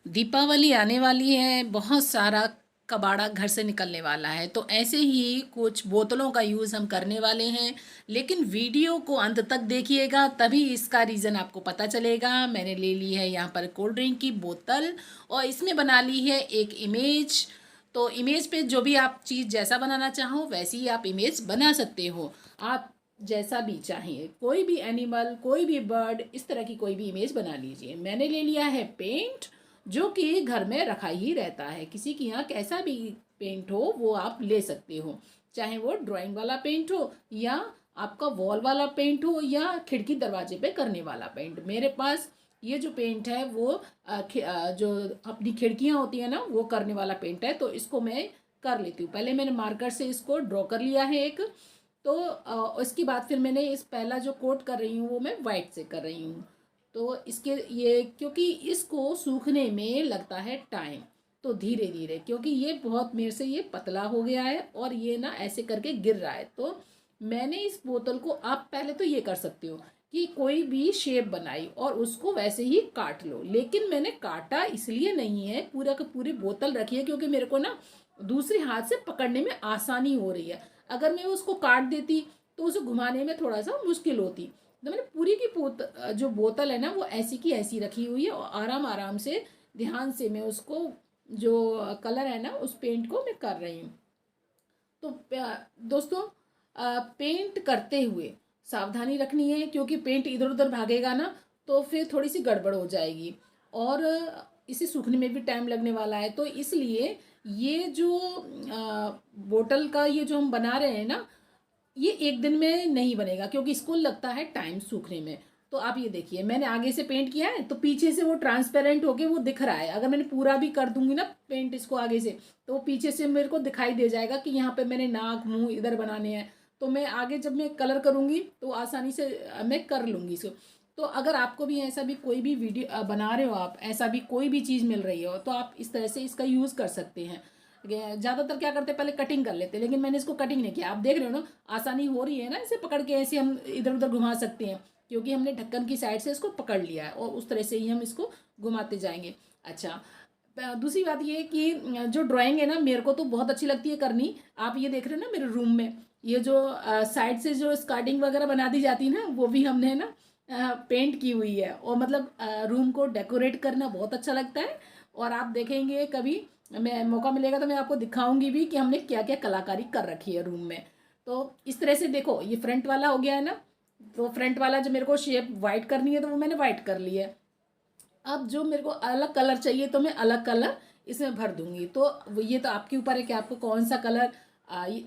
दीपावली आने वाली है, बहुत सारा कबाड़ा घर से निकलने वाला है, तो ऐसे ही कुछ बोतलों का यूज़ हम करने वाले हैं। लेकिन वीडियो को अंत तक देखिएगा, तभी इसका रीज़न आपको पता चलेगा। मैंने ले ली है यहाँ पर कोल्ड ड्रिंक की बोतल और इसमें बना ली है एक इमेज। तो इमेज पे जो भी आप चीज़ जैसा बनाना चाहो वैसी ही आप इमेज बना सकते हो। आप जैसा भी चाहें, कोई भी एनिमल, कोई भी बर्ड, इस तरह की कोई भी इमेज बना लीजिए। मैंने ले लिया है पेंट, जो कि घर में रखा ही रहता है। किसी के यहाँ कैसा भी पेंट हो वो आप ले सकते हो, चाहे वो ड्राइंग वाला पेंट हो या आपका वॉल वाला पेंट हो या खिड़की दरवाजे पे करने वाला पेंट। मेरे पास ये जो पेंट है वो जो अपनी खिड़कियाँ होती है ना वो करने वाला पेंट है, तो इसको मैं कर लेती हूँ। पहले मैंने मार्कर से इसको ड्रॉ कर लिया है एक, तो उसके बाद फिर मैंने इस पहला जो कोट कर रही हूँ वो मैं वाइट से कर रही हूँ। तो इसके ये क्योंकि इसको सूखने में लगता है टाइम, तो धीरे धीरे, क्योंकि ये बहुत मेरे से ये पतला हो गया है और ये ना ऐसे करके गिर रहा है, तो मैंने इस बोतल को, आप पहले तो ये कर सकते हो कि कोई भी शेप बनाई और उसको वैसे ही काट लो। लेकिन मैंने काटा इसलिए नहीं है, पूरा का पूरी बोतल रखी है क्योंकि मेरे को ना दूसरे हाथ से पकड़ने में आसानी हो रही है। अगर मैं उसको काट देती तो उसे घुमाने में थोड़ा सा मुश्किल होती। तो मैंने पूरी की जो बोतल है ना वो ऐसी की ऐसी रखी हुई है और आराम आराम से ध्यान से मैं उसको, जो कलर है ना उस पेंट को मैं कर रही हूँ। तो दोस्तों, पेंट करते हुए सावधानी रखनी है, क्योंकि पेंट इधर उधर भागेगा ना तो फिर थोड़ी सी गड़बड़ हो जाएगी और इसे सूखने में भी टाइम लगने वाला है। तो इसलिए ये जो बोतल का ये जो हम बना रहे हैं ना, ये एक दिन में नहीं बनेगा क्योंकि इसको लगता है टाइम सूखने में। तो आप ये देखिए, मैंने आगे से पेंट किया है तो पीछे से वो ट्रांसपेरेंट होके वो दिख रहा है। अगर मैंने पूरा भी कर दूंगी ना पेंट इसको आगे से, तो वो पीछे से मेरे को दिखाई दे जाएगा कि यहाँ पे मैंने नाक मुंह इधर बनाने हैं। तो मैं आगे जब मैं कलर करूँगी तो आसानी से मैं कर लूँगी इसको। तो अगर आपको भी ऐसा भी कोई भी वीडियो बना रहे हो, आप ऐसा भी कोई भी चीज़ मिल रही हो, तो आप इस तरह से इसका यूज़ कर सकते हैं। ज़्यादातर क्या करते हैं, पहले कटिंग कर लेते हैं, लेकिन मैंने इसको कटिंग नहीं किया। आप देख रहे हो ना, आसानी हो रही है ना, इसे पकड़ के ऐसे हम इधर उधर घुमा सकते हैं क्योंकि हमने ढक्कन की साइड से इसको पकड़ लिया है और उस तरह से ही हम इसको घुमाते जाएंगे। अच्छा, दूसरी बात ये कि जो ड्राइंग है ना मेरे को तो बहुत अच्छी लगती है करनी। आप ये देख रहे हो ना मेरे रूम में, ये जो साइड से जो स्कार्टिंग वगैरह बना दी जाती है ना, वो भी हमने ना पेंट की हुई है और मतलब रूम को डेकोरेट करना बहुत अच्छा लगता है। और आप देखेंगे कभी, मैं मौका मिलेगा तो मैं आपको दिखाऊंगी भी कि हमने क्या क्या कलाकारी कर रखी है रूम में। तो इस तरह से देखो, ये फ्रंट वाला हो गया है ना, तो फ्रंट वाला जो मेरे को शेप वाइट करनी है तो वो मैंने वाइट कर ली है। अब जो मेरे को अलग कलर चाहिए तो मैं अलग कलर इसमें भर दूंगी। तो ये तो आपके ऊपर है कि आपको कौन सा कलर,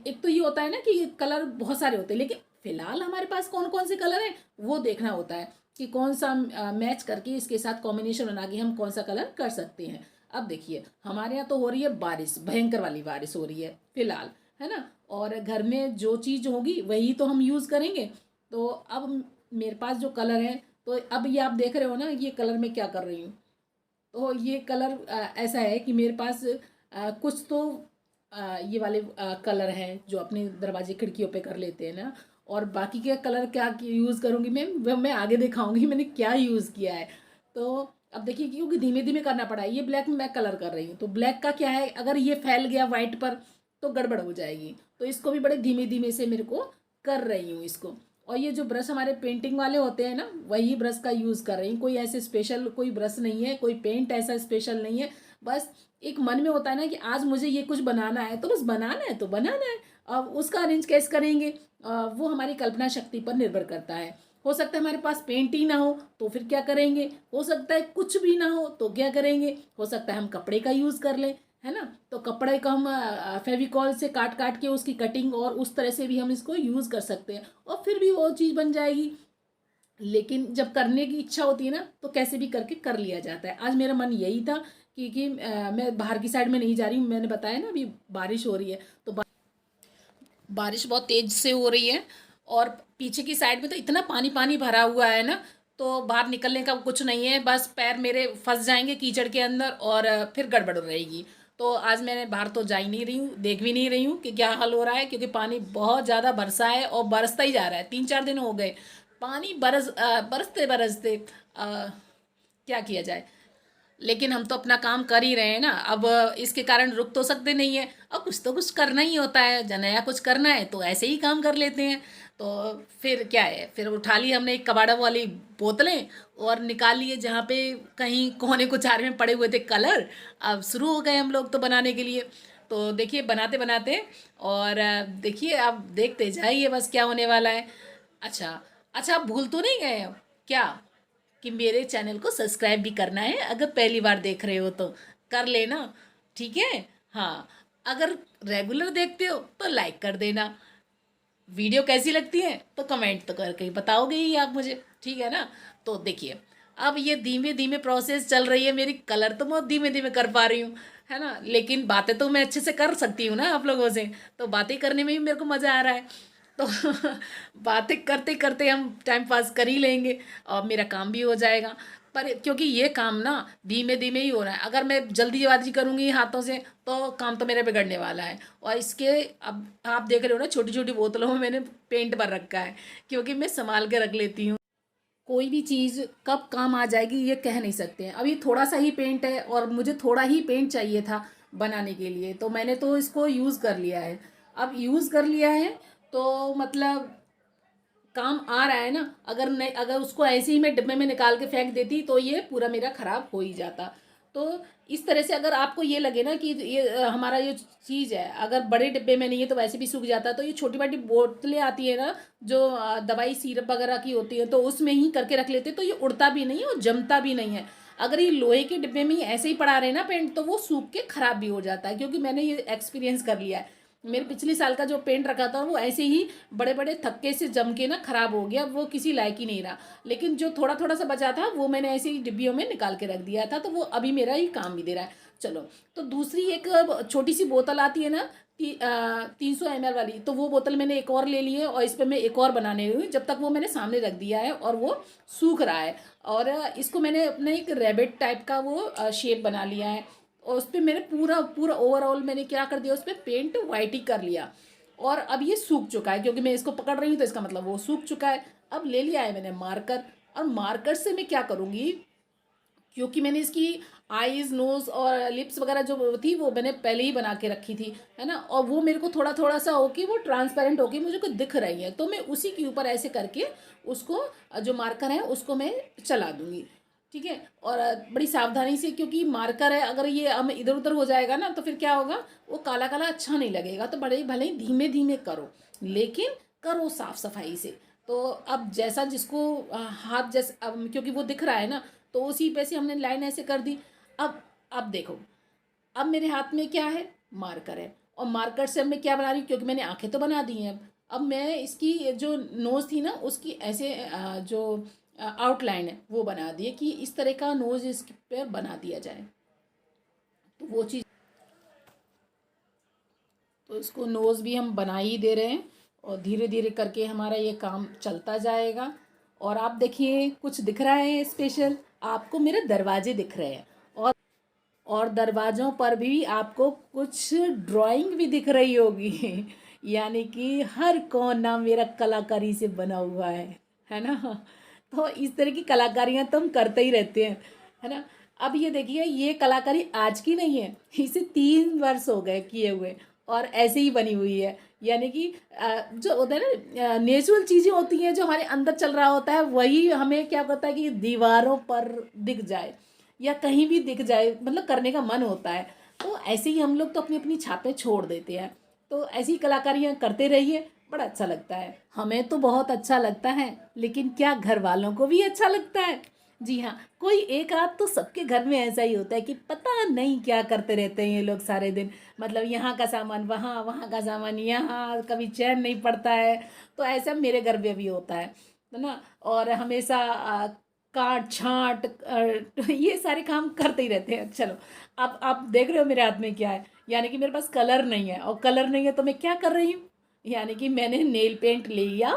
एक तो ये होता है ना कि कलर बहुत सारे होते हैं, लेकिन फिलहाल हमारे पास कौन कौन से कलर हैं वो देखना होता है कि कौन सा मैच करके इसके साथ कॉम्बिनेशन बना के हम कौन सा कलर कर सकते हैं। अब देखिए, हमारे यहाँ तो हो रही है बारिश, भयंकर वाली बारिश हो रही है फिलहाल, है ना, और घर में जो चीज़ होगी वही तो हम यूज़ करेंगे। तो अब मेरे पास जो कलर है, तो अब ये आप देख रहे हो ना, ये कलर मैं क्या कर रही हूँ। तो ये कलर ऐसा है कि मेरे पास कुछ तो ये वाले कलर हैं जो अपने दरवाजे खिड़कियों पे कर लेते हैं ना, और बाकी के कलर क्या यूज़ करूँगी मैं, वह मैं आगे दिखाऊंगी मैंने क्या यूज़ किया है। तो अब देखिए, क्योंकि धीमे धीमे करना पड़ा है, ये ब्लैक में मैं कलर कर रही हूँ, तो ब्लैक का क्या है, अगर ये फैल गया वाइट पर तो गड़बड़ हो जाएगी। तो इसको भी बड़े धीमे धीमे से मेरे को कर रही हूँ इसको। और ये जो ब्रश हमारे पेंटिंग वाले होते हैं ना, वही ब्रश का यूज़ कर रही हूँ। कोई ऐसे स्पेशल कोई ब्रश नहीं है, कोई पेंट ऐसा स्पेशल नहीं है। बस एक मन में होता है ना कि आज मुझे ये कुछ बनाना है, तो बस बनाना है तो बनाना है। अब उसका अरेंज कैसे करेंगे, वो हमारी कल्पना शक्ति पर निर्भर करता है। हो सकता है हमारे पास पेंट ही ना हो तो फिर क्या करेंगे, हो सकता है कुछ भी ना हो तो क्या करेंगे, हो सकता है हम कपड़े का यूज़ कर लें, है ना। तो कपड़े का हम फेविकॉल से काट काट के उसकी कटिंग और उस तरह से भी हम इसको यूज़ कर सकते हैं और फिर भी वो चीज़ बन जाएगी। लेकिन जब करने की इच्छा होती है ना तो कैसे भी करके कर लिया जाता है। आज मेरा मन यही था कि मैं बाहर की साइड में नहीं जा रही हूँ, मैंने बताया ना अभी बारिश हो रही है, तो बारिश बहुत तेज से हो रही है और पीछे की साइड में तो इतना पानी पानी भरा हुआ है ना, तो बाहर निकलने का कुछ नहीं है, बस पैर मेरे फंस जाएंगे कीचड़ के अंदर और फिर गड़बड़ रहेगी। तो आज मैंने बाहर तो जा ही नहीं रही हूँ, देख भी नहीं रही हूँ कि क्या हाल हो रहा है, क्योंकि पानी बहुत ज़्यादा बरसा है और बरसता ही जा रहा है। 3-4 दिन हो गए पानी बरसते बरसते, क्या किया जाए। लेकिन हम तो अपना काम कर ही रहे हैं ना, अब इसके कारण रुक तो सकते नहीं है, अब कुछ तो कुछ करना ही होता है, नया कुछ करना है तो ऐसे ही काम कर लेते हैं। तो फिर क्या है, फिर उठा ली हमने एक कबाड़ा वाली बोतलें और निकाल लिए जहाँ पे कहीं कोने कुचारे में पड़े हुए थे कलर। अब शुरू हो गए हम लोग तो बनाने के लिए। तो देखिए बनाते बनाते, और देखिए आप देखते जाइए बस क्या होने वाला है। अच्छा, अच्छा, आप भूल तो नहीं गए हो क्या कि मेरे चैनल को सब्सक्राइब भी करना है? अगर पहली बार देख रहे हो तो कर लेना, ठीक है। हाँ, अगर रेगुलर देखते हो तो लाइक कर देना। वीडियो कैसी लगती है तो कमेंट तो करके ही बताओगे ही आप मुझे, ठीक है ना। तो देखिए, अब ये धीमे धीमे प्रोसेस चल रही है मेरी, कलर तो मैं धीमे धीमे कर पा रही हूँ, है ना, लेकिन बातें तो मैं अच्छे से कर सकती हूँ ना आप लोगों से। तो बातें करने में भी मेरे को मज़ा आ रहा है। तो बातें करते करते हम टाइम पास कर ही लेंगे और मेरा काम भी हो जाएगा। पर क्योंकि ये काम ना धीमे धीमे ही हो रहा है, अगर मैं जल्दीबाजी करूँगी हाथों से तो काम तो मेरा बिगड़ने वाला है। और इसके, अब आप देख रहे हो ना, छोटी छोटी बोतलों में मैंने पेंट भर रखा है, क्योंकि मैं संभाल के रख लेती हूँ। कोई भी चीज़ कब काम आ जाएगी ये कह नहीं सकते हैं। अभी थोड़ा सा ही पेंट है और मुझे थोड़ा ही पेंट चाहिए था बनाने के लिए, तो मैंने तो इसको यूज़ कर लिया है। अब यूज़ कर लिया है तो मतलब काम आ रहा है ना। अगर नहीं, अगर उसको ऐसे ही मैं डिब्बे में निकाल के फेंक देती तो ये पूरा मेरा ख़राब हो ही जाता। तो इस तरह से अगर आपको ये लगे ना कि ये हमारा ये चीज़ है, अगर बड़े डिब्बे में नहीं है तो वैसे भी सूख जाता, तो ये छोटी छोटी बोतलें आती है ना, जो दवाई सिरप वगैरह की होती है, तो उसमें ही करके रख लेते तो ये उड़ता भी नहीं है और जमता भी नहीं है। अगर ये लोहे के डिब्बे में ही ऐसे ही पड़ा रहे ना पेंट, तो वो सूख के ख़राब भी हो जाता है, क्योंकि मैंने ये एक्सपीरियंस कर लिया है। मेरे पिछले साल का जो पेंट रखा था वो ऐसे ही बड़े बड़े थक्के से जम के ना खराब हो गया, वो किसी लायक ही नहीं रहा। लेकिन जो थोड़ा थोड़ा सा बचा था वो मैंने ऐसे ही डिब्बियों में निकाल के रख दिया था, तो वो अभी मेरा ही काम भी दे रहा है। चलो, तो दूसरी एक छोटी सी बोतल आती है ना, 300 ml वाली, तो वो बोतल मैंने एक और ले ली है और इस पर मैं एक और बनाने हुई, जब तक वो मैंने सामने रख दिया है और वो सूख रहा है। और इसको मैंने अपने एक रैबिट टाइप का वो शेप बना लिया है, और उस पर मैंने पूरा पूरा ओवरऑल मैंने क्या कर दिया, उस पर पेंट वाइट ही कर लिया। और अब ये सूख चुका है, क्योंकि मैं इसको पकड़ रही हूँ तो इसका मतलब वो सूख चुका है। अब ले लिया है मैंने मार्कर, और मार्कर से मैं क्या करूँगी, क्योंकि मैंने इसकी आईज नोज और लिप्स वगैरह जो थी वो मैंने पहले ही बना के रखी थी, है ना, और वो मेरे को थोड़ा थोड़ा सा होके वो ट्रांसपेरेंट होके मुझे को दिख रही है, तो मैं उसी के ऊपर ऐसे करके उसको, जो मार्कर है उसको मैं चला दूंगी, ठीक है। और बड़ी सावधानी से, क्योंकि मार्कर है, अगर ये हम इधर उधर हो जाएगा ना तो फिर क्या होगा, वो काला काला अच्छा नहीं लगेगा। तो बड़े भले ही धीमे धीमे करो, लेकिन करो साफ सफाई से। तो अब जैसा जिसको हाथ जैसे, अब क्योंकि वो दिख रहा है ना, तो उसी पे से हमने लाइन ऐसे कर दी। अब देखो, अब मेरे हाथ में क्या है, मार्कर है, और मार्कर से अब मैं क्या बना रही हूँ, क्योंकि मैंने आंखें तो बना दी हैं। अब मैं इसकी जो नोज़ थी ना उसकी ऐसे जो आउटलाइन है वो बना दी है, कि इस तरह का नोज़ इस पे बना दिया जाए। तो वो चीज़, तो इसको नोज़ भी हम बना ही दे रहे हैं, और धीरे धीरे करके हमारा ये काम चलता जाएगा। और आप देखिए कुछ दिख रहा है स्पेशल, आपको मेरे दरवाजे दिख रहे हैं, और दरवाज़ों पर भी आपको कुछ ड्राइंग भी दिख रही होगी। यानी कि हर कोना मेरा कलाकारी से बना हुआ है ना। तो इस तरह की कलाकारियाँ तो हम करते ही रहते हैं, है ना। अब ये देखिए, ये कलाकारी आज की नहीं है, इसे 3 वर्ष हो गए किए हुए, और ऐसे ही बनी हुई है। यानी कि जो होता है ना, नेचुरल चीज़ें होती हैं जो हमारे अंदर चल रहा होता है, वही हमें क्या करता है कि दीवारों पर दिख जाए या कहीं भी दिख जाए, मतलब करने का मन होता है। तो ऐसे ही हम लोग तो अपनी अपनी छापें छोड़ देते हैं। तो ऐसी कलाकारियाँ करते रहिए, बड़ा अच्छा लगता है। हमें तो बहुत अच्छा लगता है, लेकिन क्या घर वालों को भी अच्छा लगता है? जी हाँ, कोई एक आध तो सबके घर में ऐसा ही होता है कि पता नहीं क्या करते रहते हैं ये लोग सारे दिन। मतलब यहाँ का सामान वहाँ, वहाँ का सामान यहाँ, कभी चैन नहीं पड़ता है। तो ऐसा मेरे घर में भी होता है ना। और हमेशा काट छांट ये सारे काम करते ही रहते हैं। चलो, अब आप देख रहे हो मेरे हाथ में क्या है, यानी कि मेरे पास कलर नहीं है, और कलर नहीं है तो मैं क्या कर रही हूँ, यानी कि मैंने नेल पेंट ले लिया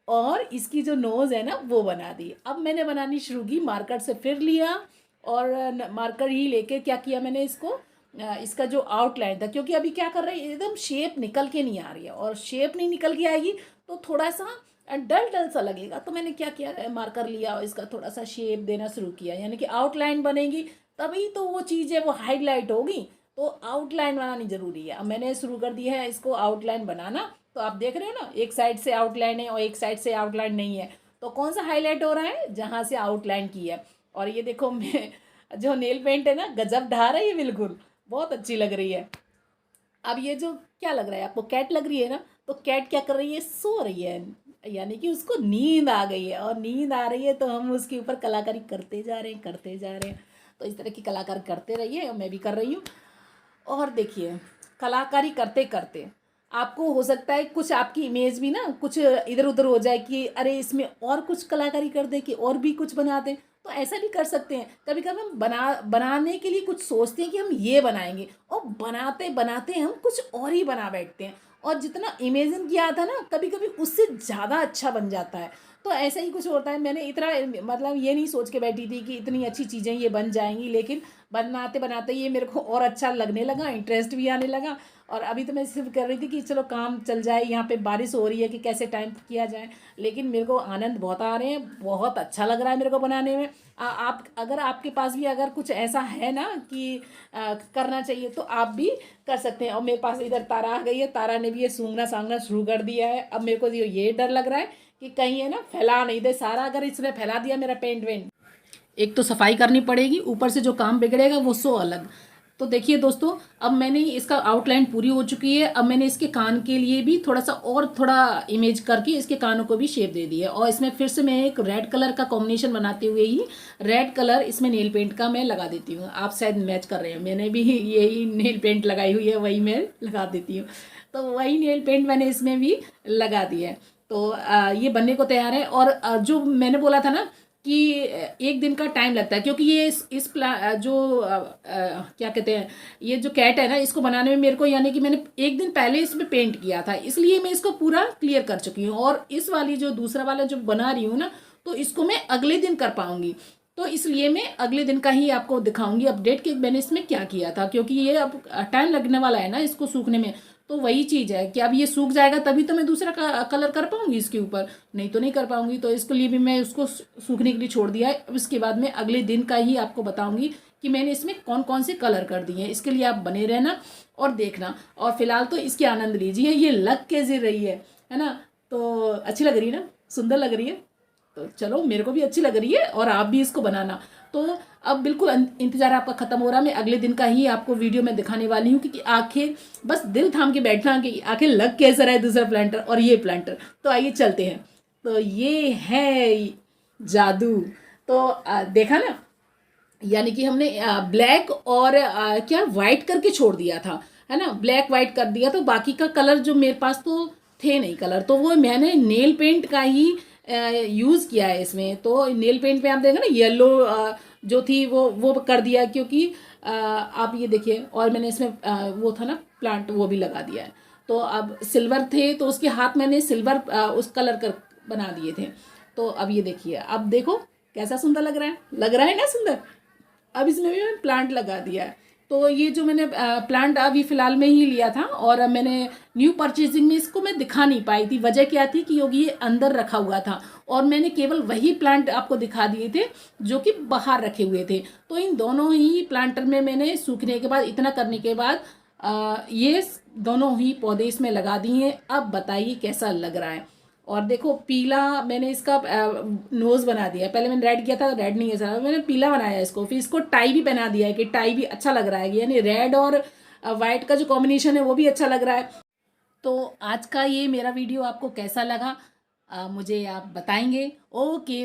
और इसकी जो नोज़ है ना वो बना दी। अब मैंने बनानी शुरू की, मार्कर से फिर लिया, और मार्कर ही लेके क्या किया मैंने, इसको इसका जो आउटलाइन था, क्योंकि अभी क्या कर रही है, एकदम शेप निकल के नहीं आ रही है, और शेप नहीं निकल के आएगी तो थोड़ा सा डल डल सा लगेगा। तो मैंने क्या किया, मार्कर लिया और इसका थोड़ा सा शेप देना शुरू किया, यानी कि आउटलाइन बनेगी तभी तो वो चीज़ है वो हाईलाइट होगी। तो आउटलाइन बनानी ज़रूरी है। अब मैंने शुरू कर दिया है इसको आउटलाइन बनाना। तो आप देख रहे हो ना, एक साइड से आउटलाइन है और एक साइड से आउटलाइन नहीं है। तो कौन सा हाईलाइट हो रहा है? जहाँ से आउटलाइन की है। और ये देखो मैं जो नेल पेंट है ना, गजब ढा रही है, बिल्कुल बहुत अच्छी लग रही है। अब ये जो क्या लग रहा है आपको, कैट लग रही है ना? तो कैट क्या कर रही है? सो रही है, यानी कि उसको नींद आ गई है। और नींद आ रही है तो हम उसके ऊपर कलाकारी करते जा रहे हैं, करते जा रहे हैं। तो इस तरह की कलाकारी करते रहिए, और मैं भी कर रही हूँ। और देखिए, कलाकारी करते करते आपको हो सकता है कुछ आपकी इमेज भी ना कुछ इधर उधर हो जाए कि अरे इसमें और कुछ कलाकारी कर दे, कि और भी कुछ बना दें। तो ऐसा भी कर सकते हैं। कभी कभी हम बनाने के लिए कुछ सोचते हैं कि हम ये बनाएंगे, और बनाते बनाते हम कुछ और ही बना बैठते हैं। और जितना इमेजिन किया था ना, कभी कभी उससे ज़्यादा अच्छा बन जाता है। तो ऐसा ही कुछ होता है। मैंने इतना मतलब ये नहीं सोच के बैठी थी कि इतनी अच्छी चीज़ें ये बन जाएंगी, लेकिन बनाते बनाते ये मेरे को और अच्छा लगने लगा, इंटरेस्ट भी आने लगा। और अभी तो मैं सिर्फ कर रही थी कि चलो काम चल जाए, यहाँ पे बारिश हो रही है कि कैसे टाइम किया जाए। लेकिन मेरे को आनंद बहुत आ रहे हैं, बहुत अच्छा लग रहा है मेरे को बनाने में। आप अगर आपके पास भी अगर कुछ ऐसा है ना कि करना चाहिए, तो आप भी कर सकते हैं। और मेरे पास इधर तारा आ गई है, तारा ने भी ये सूंघना सांघना शुरू कर दिया है। अब मेरे को ये डर लग रहा है कि कहीं है ना फैला नहीं दे सारा, अगर इसने फैला दिया मेरा पेंट वेंट। एक तो सफाई करनी पड़ेगी, ऊपर से जो काम बिगड़ेगा वो सो अलग। तो देखिए दोस्तों, अब मैंने इसका आउटलाइन पूरी हो चुकी है। अब मैंने इसके कान के लिए भी थोड़ा सा और थोड़ा इमेज करके इसके कानों को भी शेप दे दी है। और इसमें फिर से मैं एक रेड कलर का कॉम्बिनेशन बनाते हुए ही रेड कलर इसमें नेल पेंट का मैं लगा देती हूँ। आप शायद मैच कर रहे हैं, मैंने भी यही नेल पेंट लगाई हुई है, वही मैं लगा देती हूँ। तो वही नेल पेंट मैंने इसमें भी लगा दिया है। तो ये बनने को तैयार है। और जो मैंने बोला था ना कि एक दिन का टाइम लगता है, क्योंकि ये इस जो क्या कहते हैं, ये जो कैट है ना, इसको बनाने में मेरे को, यानी कि मैंने एक दिन पहले इसमें पेंट किया था, इसलिए मैं इसको पूरा क्लियर कर चुकी हूँ। और इस वाली जो दूसरा वाला जो बना रही हूँ ना, तो इसको मैं अगले दिन कर पाऊंगी। तो इसलिए मैं अगले दिन का ही आपको दिखाऊंगी अपडेट कि मैंने इसमें क्या किया था, क्योंकि ये अब टाइम लगने वाला है ना इसको सूखने में। तो वही चीज़ है कि अब ये सूख जाएगा तभी तो मैं दूसरा कलर कर पाऊंगी इसके ऊपर, नहीं तो नहीं कर पाऊंगी। तो इसके लिए भी मैं उसको सूखने के लिए छोड़ दिया है। अब इसके बाद में अगले दिन का ही आपको बताऊंगी कि मैंने इसमें कौन कौन से कलर कर दिए हैं। इसके लिए आप बने रहना और देखना। और फिलहाल तो इसकी आनंद लीजिए, ये लग कैसे रही है ना? तो अच्छी लग रही है ना, सुंदर लग रही है। तो चलो, मेरे को भी अच्छी लग रही है, और आप भी इसको बनाना। तो अब बिल्कुल इंतज़ार आपका ख़त्म हो रहा है। मैं अगले दिन का ही आपको वीडियो में दिखाने वाली हूँ, क्योंकि आखिर बस दिल थाम के बैठना कि आखिर लग कैसा रहा है दूसरा प्लांटर और ये प्लांटर। तो आइए चलते हैं। तो ये है जादू। तो देखा ना, यानी कि हमने ब्लैक और क्या वाइट करके छोड़ दिया था, है ना? ब्लैक वाइट कर दिया, तो बाकी का कलर जो मेरे पास तो थे नहीं कलर, तो वो मैंने नेल पेंट का ही यूज़ किया है इसमें। तो नेल पेंट पे आप देखें ना, येलो जो थी वो कर दिया, क्योंकि आप ये देखिए। और मैंने इसमें वो था ना प्लांट, वो भी लगा दिया है। तो अब सिल्वर थे तो उसके हाथ मैंने सिल्वर उस कलर कर बना दिए थे। तो अब ये देखिए, अब देखो कैसा सुंदर लग रहा है, लग रहा है ना सुंदर? अब इसमें भी मैंने प्लांट लगा दिया है। तो ये जो मैंने प्लांट अभी फ़िलहाल में ही लिया था, और मैंने न्यू परचेजिंग में इसको मैं दिखा नहीं पाई थी। वजह क्या थी कि योगी ये अंदर रखा हुआ था, और मैंने केवल वही प्लांट आपको दिखा दिए थे जो कि बाहर रखे हुए थे। तो इन दोनों ही प्लांटर में मैंने सूखने के बाद, इतना करने के बाद ये दोनों ही पौधे इसमें लगा दिए हैं। अब बताइए कैसा लग रहा है? और देखो, पीला मैंने इसका नोज़ बना दिया। पहले मैंने रेड किया था, रेड नहीं है सर, मैंने पीला बनाया इसको। फिर इसको टाई भी बना दिया है कि टाई भी अच्छा लग रहा है, यानी रेड और वाइट का जो कॉम्बिनेशन है वो भी अच्छा लग रहा है। तो आज का ये मेरा वीडियो आपको कैसा लगा, मुझे आप बताएंगे। ओके।